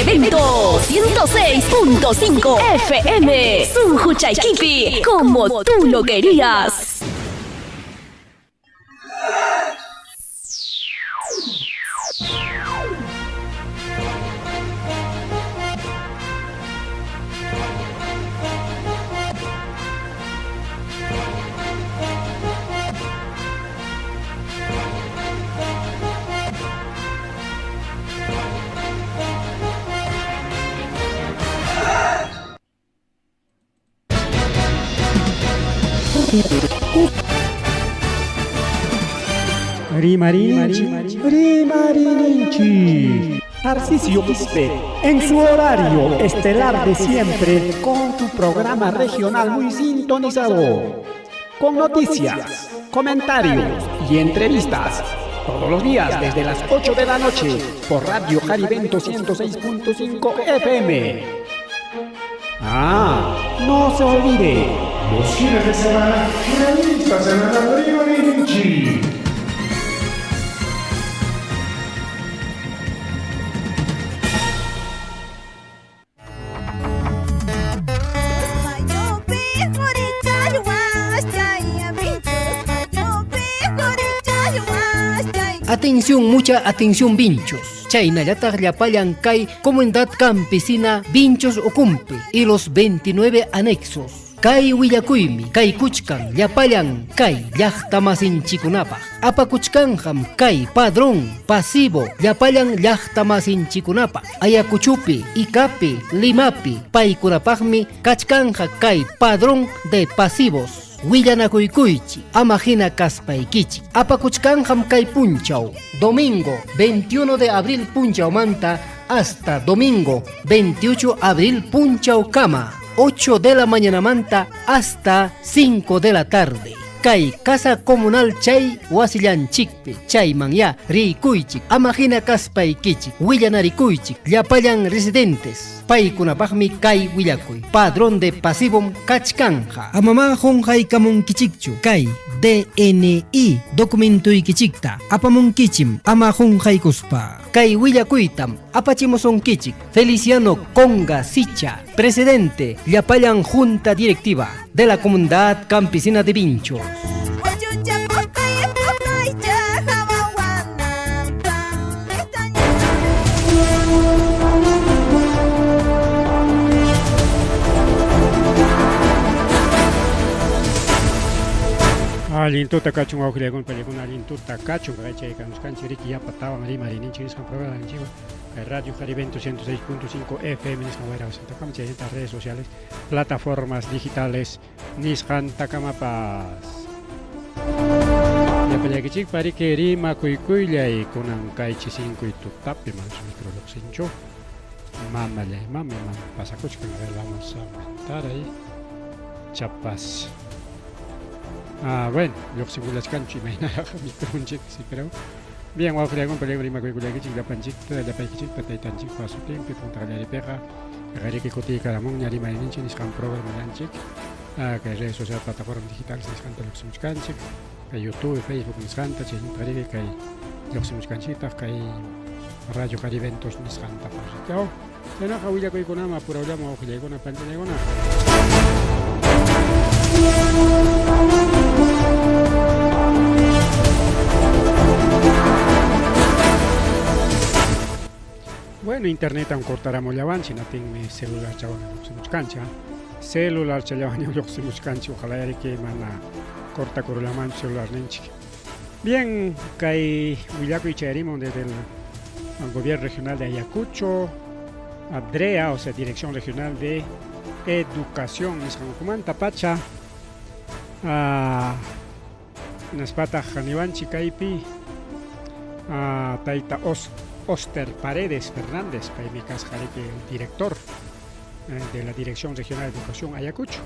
Evento 106.5 FM. Sunju Chaikipi, como tú lo querías. Rimarinchi. Tarcisio Quispe, en su horario estelar de siempre, con tu programa regional muy sintonizado, con noticias, comentarios y entrevistas, todos los días desde las 8 de la noche, por Radio Jarivento 106.5 FM. No se olvide, los fines de semana, revistas en la Rimarinchi. Atención, mucha atención, vinchos. Chaynallataq llapayan kay Comunidad Campesina Vinchos Ucumpe y los 29 anexos. Kay willakuymi, kay kuchkan, llapayan kay llaqtamasinchikunapaq. Apakuchkanham kay padrón, pasivo, llapayan llaqtamasinchikunapaq. Ayacuchupi, Icapi, Limapi, paykunapaqmi kachkanja kay padrón de pasivos. Willanakuykuichi, amajina kaspaykichi. Apakuchkanham kay punchaw. Domingo 21 de abril punchaw manta hasta domingo 28 abril punchaw kama. 8 de la mañana manta hasta 5 de la tarde. Kay Casa Comunal Chay Wasillanchikpi, Chayman ya Rikuichik, Amajina Kaspaykichik, Willanarikuichik, Llapayan residentes. Paykunapaqmi kay willakuy. Padrón de pasivum kachkanja. Amama honjaykamunkichikchu. Kay DNI documentuykichikta. Apamunkichim ama honjaykuspa. Kay willakuytam apachimosunkichik. Feliciano Conga Sicha, presidente Llapayan Junta Directiva de la Comunidad Campesina de Vinchos. Alintuta kachun aukhriagun paligun alintuta kachun gacha ikanuskan chiriki ya patawan ari marininchi niskan programa anchigo Radio Jarivento 106.5 FM niskan waira santa kam chayita redes sociales plataformas digitales niskan takamapas ya palagichik pari keri makuikuylay kunan kaychi 5 itutapi mas micrologsincho mamale mami mam pasakuchkan a ver vamos a aumentar ahí chapas. Bueno, yo si las cancho y me mi tronchit, sí, pero bien, voy a crear un peligro y me voy a decir la panchita, la panchita, patata, chico, a su tiempo, punta de la peja, agarré que cotí cada mundo, y me dicen, es que un programa de anchic, que redes sociales, plataformas digitales, es que los somos canchic, que YouTube, Facebook, mis cantas, y entre que los somos canchitas, que Radio Jariventos, mis cantas, para yo, ya no, voy a ir con ama, por ahora, voy a ir con una pantalla con Bueno, internet aún cortaremos la bancha, no tengo mi celular chaval, no se cancha. Celular chaval, no se cancha, ojalá ya que mana corta con la mancha celular nenchi. Bien, que Huillaco y Chayarimon desde el gobierno regional de Ayacucho, DREA, o sea, Dirección Regional de Educación, Niscamucumán, Tapacha, Naspata Janibanchi, Caipi, Taita Oster Paredes Fernández, Paimicas Jareque, director de la Dirección Regional de Educación Ayacucho.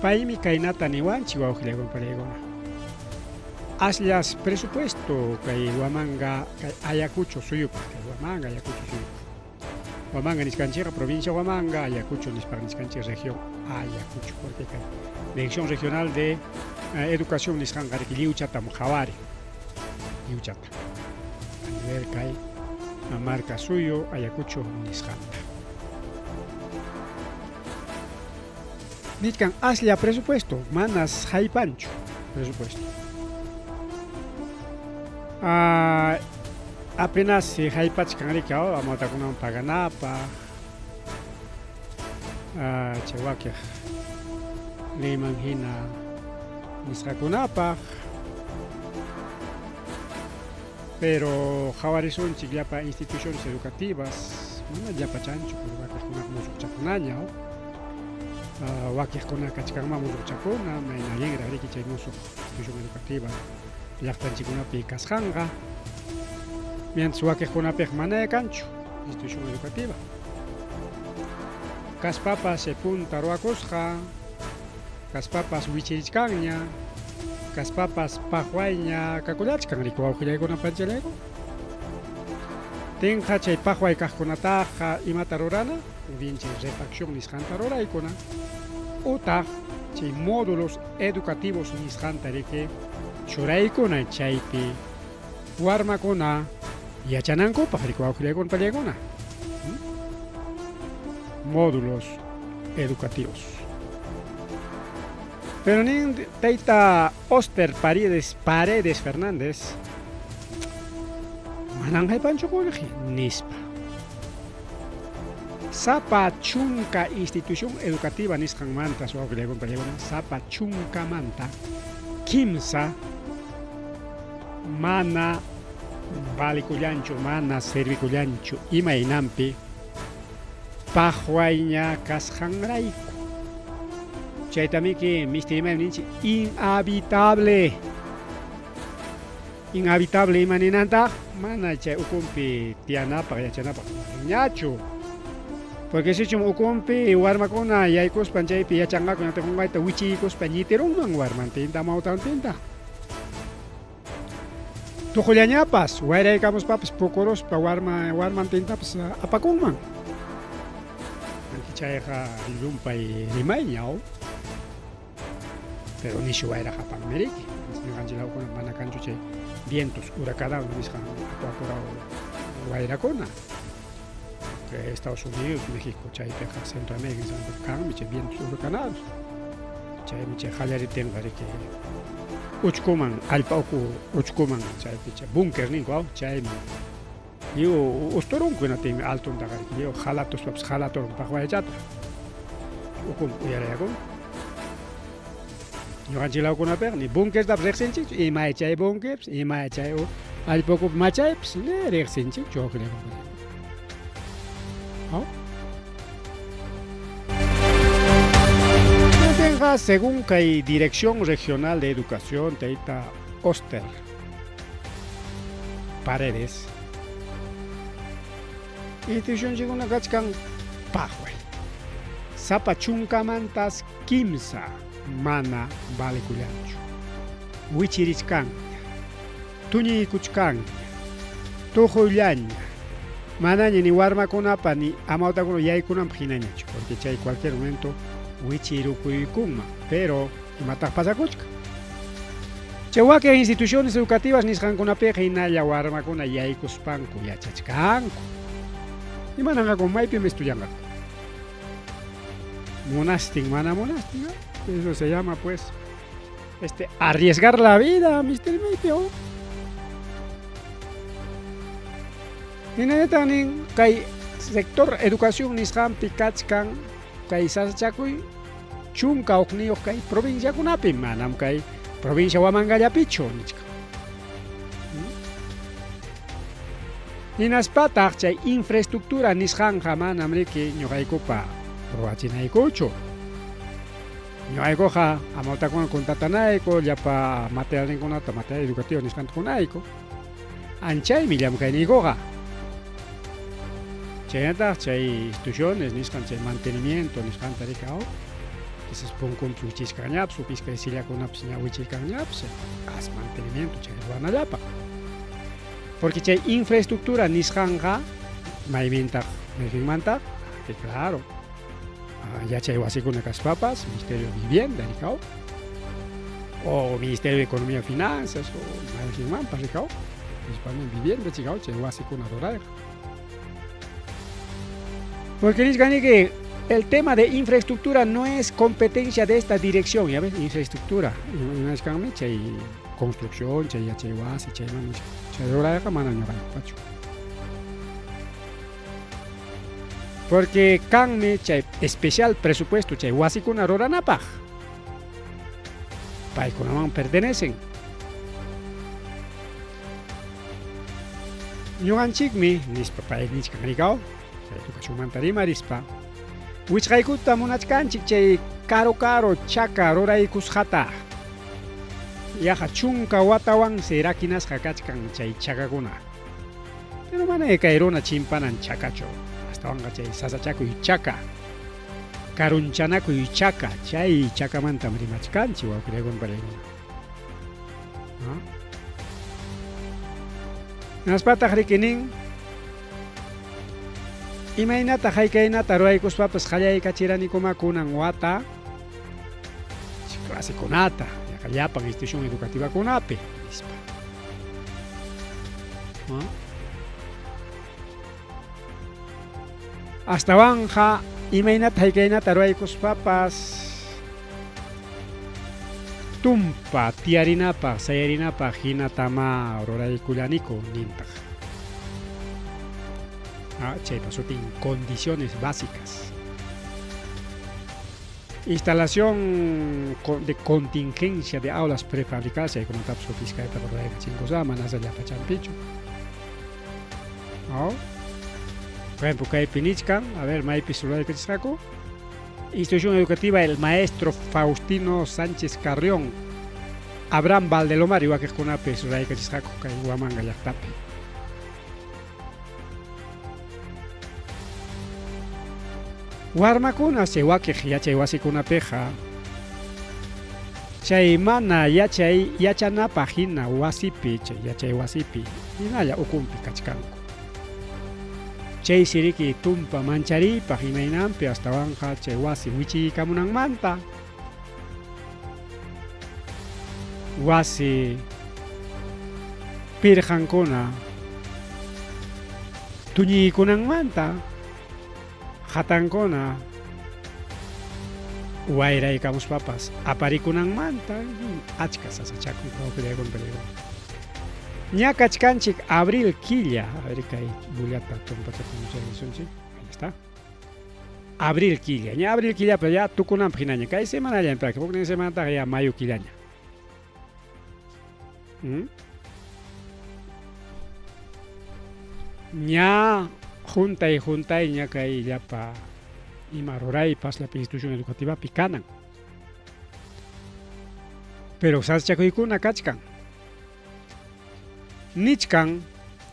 Paimi Kainata Niwanchi, Guaujilegon Palegona. Hazlas presupuesto, que Huamanga, Ayacucho, Suyupa, Huamanga, Ayacucho, Suyupa. Huamanga, Niscanchera, provincia Huamanga, Ayacucho, Niscanchera, región Ayacucho, porque Dirección Regional de Educación, Niscanchera, Liuchata, Mojavare, Liuchata. A nivel CAI, la marca suyo Ayacucho Nisqanta. Nitkan aslia presupuesto, manas haipancho presupuesto. Apenas si haipach kanrikao, vamos a con paganapa, Chihuahua, Limanjina, Nisqakunapa, pero Jawarizun chigliapa instituciones educativas, mana llapa chancho, pero wakijkuna musuqchakunaña, wakijkuna kachkanma musuqchakuna, mayna alegra riki chay musuq institución educativa, llaqtanchikunapi kasqanqa, mientras wakijkunapik mana kanchu institución educativa. Kaspapas se punta ruakusqa, kaspapas wichirichkanña, kaspapas pajuayña kakulachkan riku wawqillaykuna panchallayku. Tinqa chay pajuay kaqkunataqa imata rurana, bien chay refacción nisqanta ruraykuna, utaq chay módulos educativos nisqanta riki churaykuna chaypi warmakuna yachanankupaq riku wawqillaykuna pallaykuna. Módulos educativos. Pero ni Taita Oster Paredes Fernández manangay pancho colegio nispa. Sapa chunka institución educativa niskan manta so sapa chunka manta kimsa mana balikuyancho mana servikuyancho ima inampi pajuayña kasqanrayku. Chaytamiki mistimay ninchi inhabitable. Inhabitable imaninanta mana chay ukumpi tianapaq yachanapaq ñachu. Porque si chum ukumpi warmakuna yaykuspan chaypi yachanqaku ñataqunqayta wichiykuspa ñitirunman warmantinta mawtantinta. Tuqullañapas wayraykamuspapas pukuruspa warmantintapas apakunman. Chayqa llumpay rimayñaw, pero ni shuwayra hapan meriki. Ñuqanchikuna mana kanchu chay vientos huracanados nisqa apurado wayrakuna. Que Estados Unidos, México, chaypiqa Centroamérica kanmi chay vientos huracanados. Chaymi chay qallaritenqa riki uchkuman allpa uchkuman chaypi chay búnker ninku chaymi. Yo usturunku natin altun dagar yo jalatos paps jalator pajuaychata ukum uyarayakun yo ganchilawkuna pek ni bunkers dab rexenchik y maichay bunkers y maichay al poco machay pues ne rexenchik chokle tenga según que Dirección Regional de Educación Taita Oster Paredes institución llegó una gachkan pajuay. Sapa chunkamantas kimsa mana balikuyanchu. Wichirichkan, tuñikuchkan, tujullaña. Manaña ni warmakunapa ni amautakuna yaykunan pjinañachu. Porque chay cualquier momento wichirukuykunma. Pero imataq pasakuchka. Chawaka instituciones educativas nisqankunapiqa hinalla warmakuna yaykuspanku yachachkanku. Y mananga con maipi me estudiangaku. Monastic, mana monastic, eso se llama pues arriesgar la vida, Mr. Maipio. Y neta nin kai sector educación nisqan pikachkan kai sasachakuy chunka okniyo kai provincia kunapi manam kai provincia Huamangallapichu nichka. Ninaspataq chay infraestructura nisqanqa manam riki ñuqaykupa ruwachinaykuchu. Ñuqaykuqa amawtakuna kuntatanayku llapa materialninkunata material educativo nisqantakunayku anchaymi llamkayniykuqa. Chaynataq chay instituciones nisqan chay mantenimiento nisqanta rikaw quizás punkunpi wichishkañapas upiskay sillakunapas ña wichiykanñapas as mantenimiento chay ruwanallapaq. Porque chay infraestructura nisqanqa maymintaq mehinmantaq que claro ya chay wasikuna kaspapas Ministerio de Vivienda rikaw o Ministerio de Economía y Finanzas o mehinmanpas rikaw principalmente vivienda chikaw chay wasikuna rurayqa Porque dice que el tema de infraestructura no es competencia de esta dirección, ¿ya ves? Infraestructura. Una vez que hay construcción, hay guas, hay hora de mana pacho. Porque canme hay especial presupuesto, hay guasi con arora napaj. Para que no pertenecen. Yo anchikmi, nispa para el nichka caricao, educación mantarima rispa. Wichkaikuta monachkanchik chay caro chaka roraikus jata. Yaja chunka watawan serakinas hakachkan chay chakakuna. Pero mana ekairona chimpanan chakacho. Hasta wanga chay sasachaku y chaka. Karunchanaku y chaka. Chay chakamanta mrimachkanchi wakregon pareguna. Naspata rikinin. Imaynata haykaynata ruraykuspapas qallay kachirani kunan wata clasekunata llapan institución educativa kunapi nispa. Hasta wanja imaynata haykaynata ruraykuspapas tumpa tiyarinapaq sayarinapaq hinatama ruraykullaniku nintaq. En condiciones básicas. Instalación de contingencia de aulas prefabricadas, y como tapso fiscal para rodar en 5 semanas allá para Champicho. Por ejemplo, que Pinichcan, a ver, Maipi Solar de Saco. Institución educativa el maestro Faustino Sánchez Carrión, Abraham Valdelomar, igual que con Ape Solar de Saco, que en Guamanga ya tape. Warmakuna se waqej yachay wasikuna peja chay mana yachanapaq hina wasipi chay yachay wasipi hinalla ukumpi kachkanku. Chay siriki tumpa mancharipaq imaynanpi hasta wanja chay wasi wichiykamunanmanta wasi pirqankuna tuñiykunanmanta Hatankona wayraykamuspapas aparikunanmanta achka sasachakun kawpiriakun peligro. Ñakachkanchik abril quilla, a ver kay bullata tumpachakun. Ahí está. Abril quilla, ña abril quilla pero ya tukunan pinaña, kay semana ya en práctica, porque en semana ya mayo quillaña. Ña junta y ña kay llapa ima ruraypas la institución educativa picanan. Pero sachakuykuna kachkan. Nichkan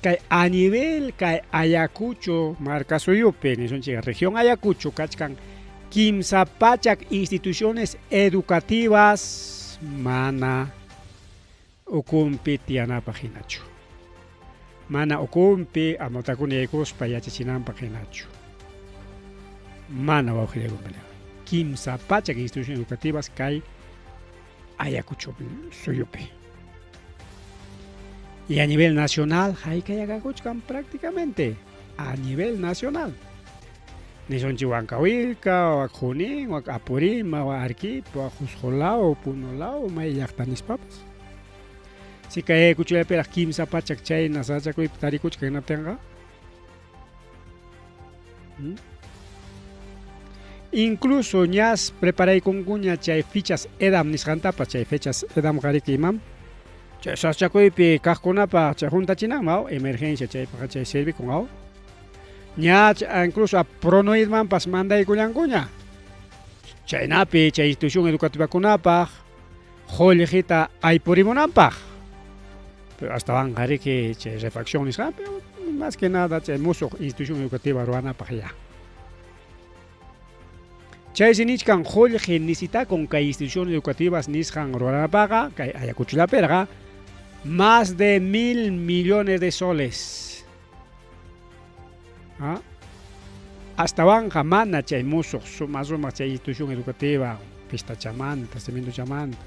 kay a nivel kay Ayacucho marcasuyupi nisonchika región Ayacucho kachkan kimsa pachak instituciones educativas mana ukumpi tiyanapaq hinachu. Mana ukumpi amotakuni yaykuspa yachachinanpaq hinachu. Mana wawqiraykunpala. Kimsa pachak instituciones educativas kay Ayacucho suyupi. Y a nivel nacional, haykayakakuchkan prácticamente a nivel nacional. Nisonchi Huancavelica, o Junín, o Apurima, o Arequipa, o Juzcolao, Punolao, may llaqtanispapas. Si kay kuchulapera kimsa pachak chay nasachakuy tarikuchkan naptenqa. Incluso ñas preparaykunkuña chay fichas edam nisqantapas chay fechas edam qariki imam. Chay sachakuypi kaqkunapa chay juntachinanman emergencia chaypaqa chay servikunqa. Ña incluso a pronoidmanpas mandaykullankuña. Chaynapi chay institución educativakunapaq qollejita aypurimunanpaq. Pero hasta van qariki chay refacciones, pero más que nada chay musuq institución educativa ruanapaq ya. Chay sinichkan qolleje nisita con kay instituciones educativas nisqan ruanapaqa kay Ayacuchulaperqa más de 1.000 millones de soles. Hasta banja mana chay musuq suma chay institución educativa pistachamanta, cemento chamanta,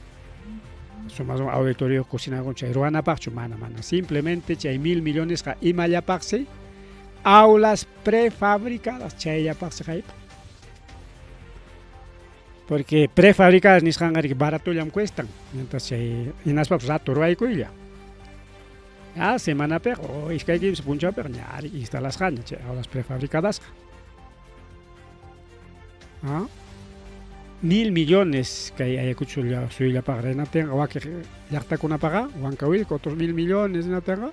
suma auditorio cocina con chay ruanapaqchu mana. Simplemente chay 1.000 millones ka imallapaqsi aulas prefabricadas chayllapas chaypa. Porque prefabricadas nisqanqa baratullam cuestan. Entonces chay hinaspapas rato ruwaykuylla. Semanapiqa o iskay kimsa punchawpiqa ñari instalasqaña chay aulas prefabricadas. 1.000 millones kay Ayacucho suyllapaqa rinatinqa wakiq llaqtakunapaqa Huancavelica otros 1.000 millones rinatinqa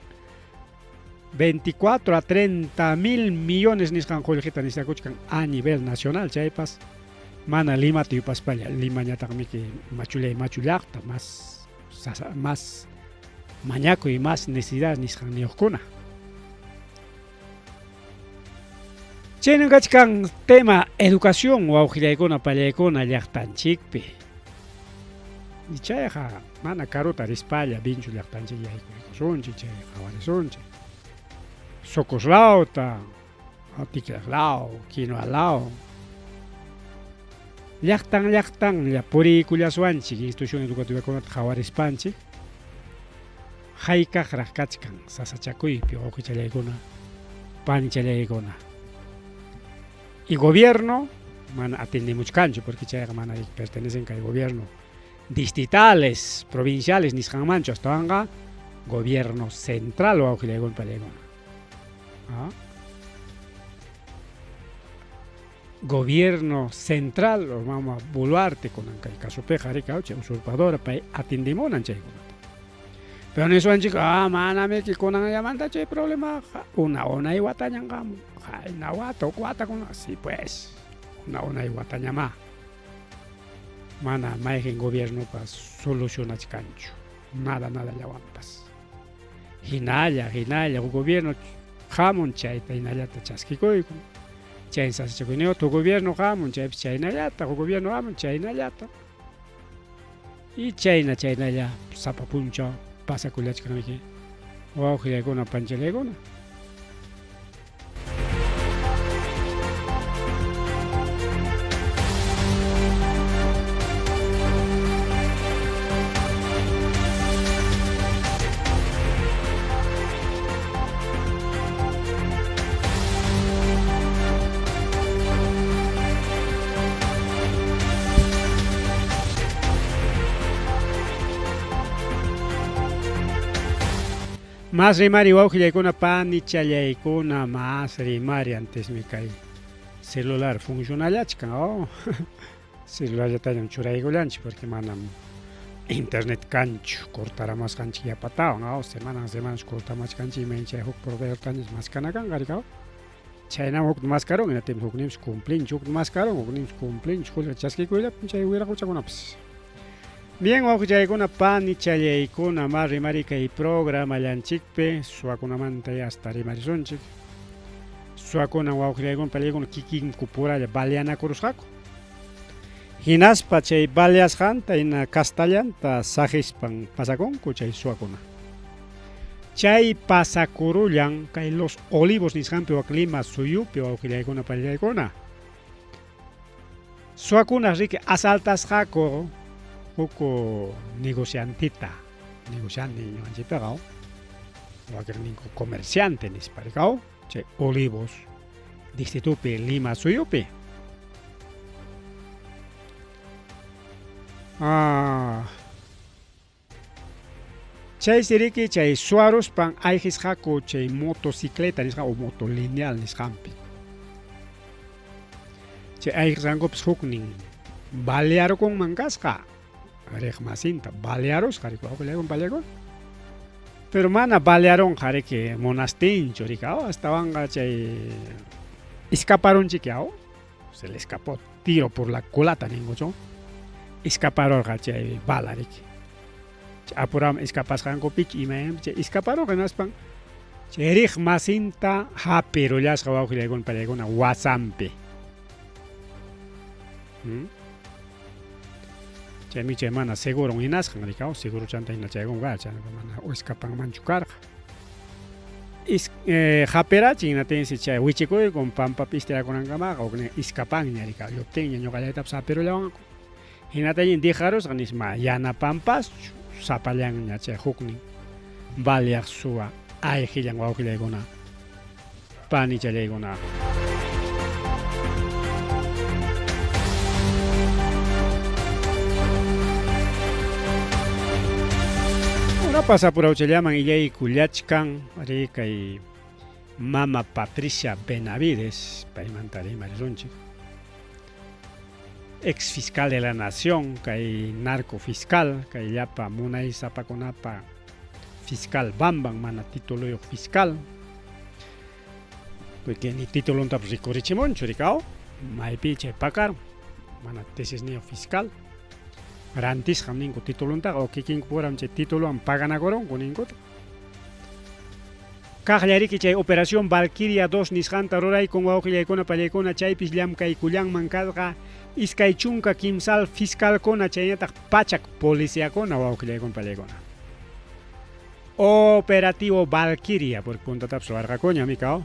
24 a 30.000 millones nisqan qullqita nisqakuchkan a nivel nacional chaypas mana Lima tiyupaspalla Limañataqmiki machulay machu llaqta más mañakuy más necesidad nisqan niyuqkuna. Chaynan kachkan tema educación wawqillaykuna pallaykuna llaqtanchikpi. Chayqa mana karuta rispalla Vinchu llaqtanchik yaykurikusunchik chay qhawarisunchik. Socoslawta, Tiklaqlaw, Quinoalaw. Llaqtan puriykullaswanchik institución educativakunata qhawarispanchik. Haykaqraq kachkan sasachakuypi wawqichallaykuna, panichallaykuna. Y gobierno, mana atendimuchkanchu, porque chayqa mana pertenecen al gobierno distritales, provinciales, nisqanmanchu hasta gobierno central wawqillaykuna pallaykuna. Gobierno central, vamos a Boluarte con el caso Pejarika, usurpadora, para atendimunan chaykuna. Pero en eso han dicho, maname que con la llamada hay problema, una iguata ñangam, una guata con así pues, una iguata ñama. Mana en gobierno para solucionar cancho, nada llawampas. Hinaya, el gobierno jamón chaita hinayata chasquikoy. Chay sasachakuniyo tu gobierno jamón chay chaynayata, gobierno jamón chaynayata. Y chaynaya sapapuncha. Pasa kulachkanamiki wawqillaykuna panchallaykuna. Más rimari wawqillaykuna panichallaykuna más rimari antes mi kay celular funcionallachkan celularllatañam churaykullanchik porque manam internet kanchu cortaramasqanchik yapatawan semanas cortamachkanchik imayn chay huk proveedortañas maskanakanqa chaynam huk mascarun hinatimi huknipish cumplinchik huk mascarun huknipish cumplinchik qullqa chaskikuyllapi chay wiraquchakunapas. Bien, wawqillaykuna panichallaykuna más rimari kay programa llanchikpi suwakunamanta hasta rimarisunchik. Suwakuna wawqillaykuna pallaykuna kikinku puralla baleanakurusqaku. Hinaspa chay baleasqanta hina castellanta sajispan pasakunku chay suwakuna. Chay pasakurullan kay Los Olivos nisqanpi wak Lima suyupi wawqillaykuna pallaykuna. Suwakuna riki asaltasqaku poco negociante ñuqanchikpiqa wakir ninku comerciante nisparqa chay Olivos distritupi Lima suyupi. Chay siriki chay suwaruspan ayqisqaku chay motocicleta nisqa o moto lineal nisqanpi. Chay ayqisqankupish huknin balearukunman kasqa. Masinta, balearos, pero mana balearon que monastincho, estaban escaparon chiquiao, se le escapó tiro por la culata, ninguno, escaparon bala, apuram escapas pich y me escaparon que no espan, cherich masinta, pero ya se va a con palegona, wasampe. Chaymi chay mana seguro hinasqan rikao seguro chanta hina chaykunqa mana escapan manchukarqa. Haperachi hinatinsi chay wichikuykun pampapi istirakunankamaqa uknin escapanña rikao lluptinña ñuqallaytapas hapirullawanku. Hinatañin dijarusqa nisma yanapampas sapallanña chay huknin baleaq suwa ayqillan wawqillaykuna pani chalaykuna. Una pasa por auchallaman illay kullachkan ari kay Mama Patricia Benavides paymantari marilunchik. Ex fiscal de la nación, kay narco fiscal, kay llapa munay sapakunapa fiscal bambang mana título yo fiscal. Porque ni título un tap ricorichimon churicao, maipi che pakar, mana tesis ni fiscal. Garantis ham ningko título un ta o kiking puram che título am pagan agoron kuninko. Kahlari que chay operación Valkyria 2 nisqanta ruray con wawqillaykuna pallaykuna chaypis llamkaykullan mankalqa iskay chunka kimsal fiscalkuna chaynataq pachak policiakuna wawqillaykuna pallaykuna. Operativo Valkyria por puntatap suarqakuña mikao.